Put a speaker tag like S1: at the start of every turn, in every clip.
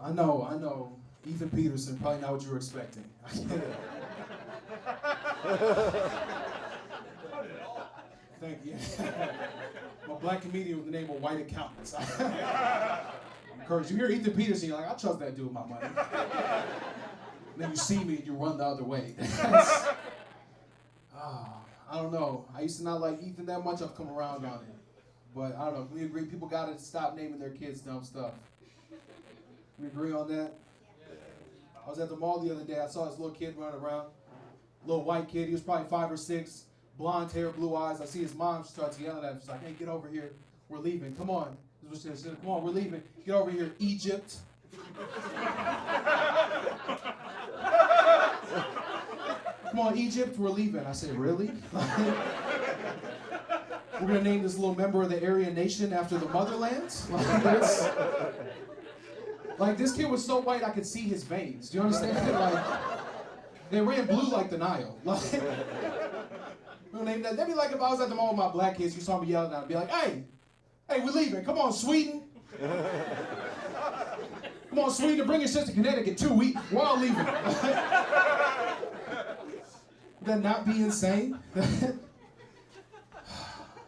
S1: I know. Ethan Pedersen, probably not what you were expecting. Thank you. I'm a black comedian with the name of White Accountants. Encourage you. Hear Ethan Pedersen, you're like, I trust that dude with my money. Then you see me and you run the other way. I don't know. I used to not like Ethan that much. I've come around on it. But I don't know. We agree people got to stop naming their kids dumb stuff. We agree on that? I was at the mall the other day. I saw this little kid running around. Little white kid. He was probably 5 or 6. Blonde hair, blue eyes. I see his mom. She starts yelling at him. She's like, hey, get over here. We're leaving. Come on. This is what she said. Come on, we're leaving. Get over here, Egypt. Come on, Egypt, we're leaving. I said, really? We're going to name this little member of the Aryan nation after the motherland? Like, this kid was so white I could see his veins. Do you understand? Like, they ran blue like the Nile. Like, we'll name that. That'd be like if I was at the mall with my black kids, you saw me yelling at them, I'd be like, hey, we're leaving. Come on, Sweden. Come on, Sweden, bring your sister to Connecticut too. We're all leaving. Would that not be insane?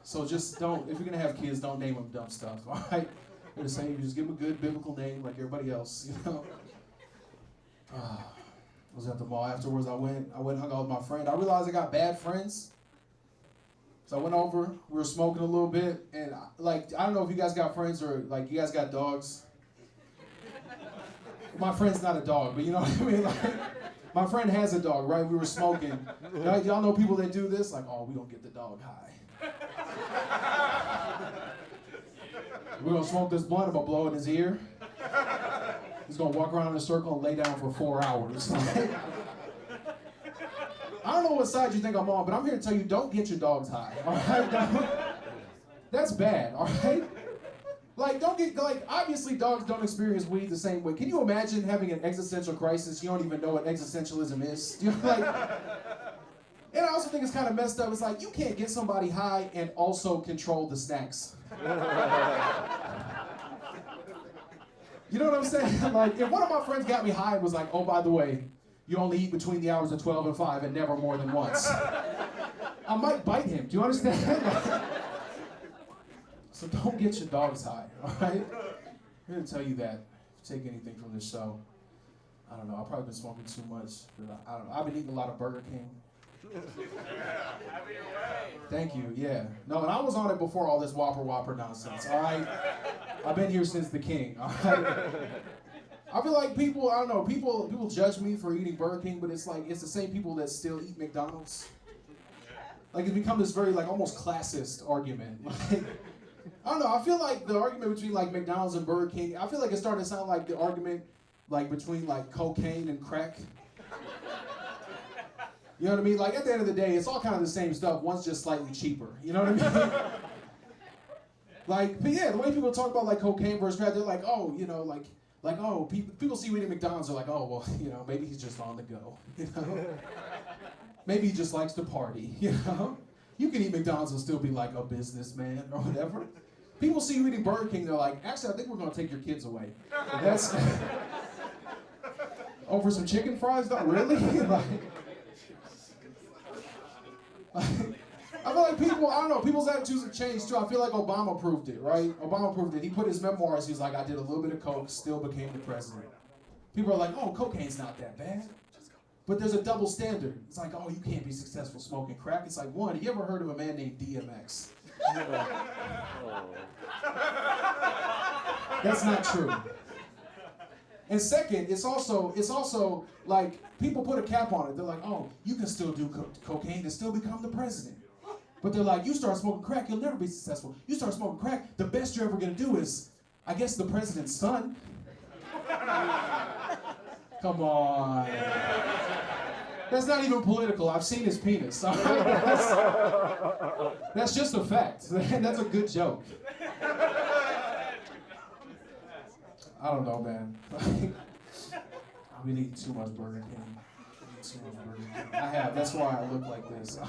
S1: So just don't, if you're going to have kids, don't name them dumb stuff, all right? They're the same, you just give them a good biblical name like everybody else, you know? I was at the mall. Afterwards, I went and hung out with my friend. I realized I got bad friends. So I went over, we were smoking a little bit, and I don't know if you guys got friends or like you guys got dogs. My friend's not a dog, but you know what I mean? Like, my friend has a dog, right? We were smoking. Y'all know people that do this? Like, oh, we don't get the dog high. We're gonna smoke this blunt, I'm gonna blow in his ear. He's gonna walk around in a circle and lay down for 4 hours. I don't know what side you think I'm on, but I'm here to tell you, don't get your dogs high, all right? That's bad, all right? Like, obviously dogs don't experience weed the same way. Can you imagine having an existential crisis? You don't even know what existentialism is. You know, like, and I also think it's kind of messed up. It's like, you can't get somebody high and also control the snacks. You know what I'm saying? Like, if one of my friends got me high and was like, oh, by the way, you only eat between the hours of 12 and 5 and never more than once, I might bite him. Do you understand? So don't get your dogs high, all right? I'm here to tell you that. If you take anything from this show, I don't know, I've probably been smoking too much. But I don't know. I've been eating a lot of Burger King. Thank you, yeah. No, and I was on it before all this Whopper nonsense, all right? I've been here since the king, all right? I feel like people, I don't know, people judge me for eating Burger King, but it's like, it's the same people that still eat McDonald's. Like, it's become this very, like, almost classist argument. Like, I don't know, I feel like the argument between, like, McDonald's and Burger King, I feel like it's starting to sound like the argument, like, between, like, cocaine and crack. You know what I mean? Like, at the end of the day, it's all kind of the same stuff. One's just slightly cheaper. You know what I mean? Like, but yeah, the way people talk about, like, cocaine versus crack, they're like, oh, you know, oh, people see you eating McDonald's, they're like, oh, well, you know, maybe he's just on the go, you know? Maybe he just likes to party, you know? You can eat McDonald's and still be like a businessman or whatever. People see you eating Burger King, they're like, actually, I think we're gonna take your kids away. And that's, over some chicken fries, though, really? I feel like people, I don't know, people's attitudes have changed too. I feel like Obama proved it, right? Obama proved it. He put his memoirs, he's like, I did a little bit of coke, still became the president. People are like, oh, cocaine's not that bad. But there's a double standard. It's like, oh, you can't be successful smoking crack. It's like, one, have you ever heard of a man named DMX? That's not true. And second, it's also like, people put a cap on it. They're like, oh, you can still do cocaine and still become the president. But they're like, you start smoking crack, you'll never be successful. You start smoking crack, the best you're ever gonna do is, I guess, the president's son. Come on. That's not even political. I've seen his penis. That's just a fact. That's a good joke. I don't know, man. I've been eating too much Burger King. I have. That's why I look like this.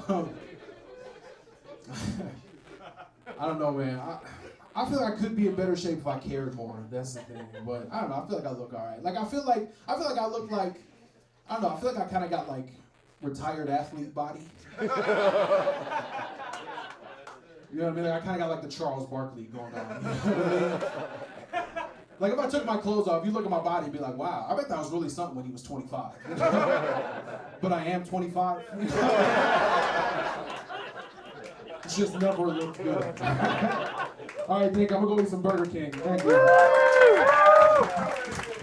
S1: I don't know, man. I feel like I could be in better shape if I cared more. That's the thing. But I don't know. I feel like I look all right. Like I feel like I look like, I don't know. I feel like I kind of got like retired athlete body. You know what I mean? Like I kind of got like the Charles Barkley going on. You know what I mean? Like if I took my clothes off, you look at my body and be like, wow, I bet that was really something when he was 25. But I am 25. It's just never looked good. All right, Nick, I'm gonna go eat some Burger King. Thank you.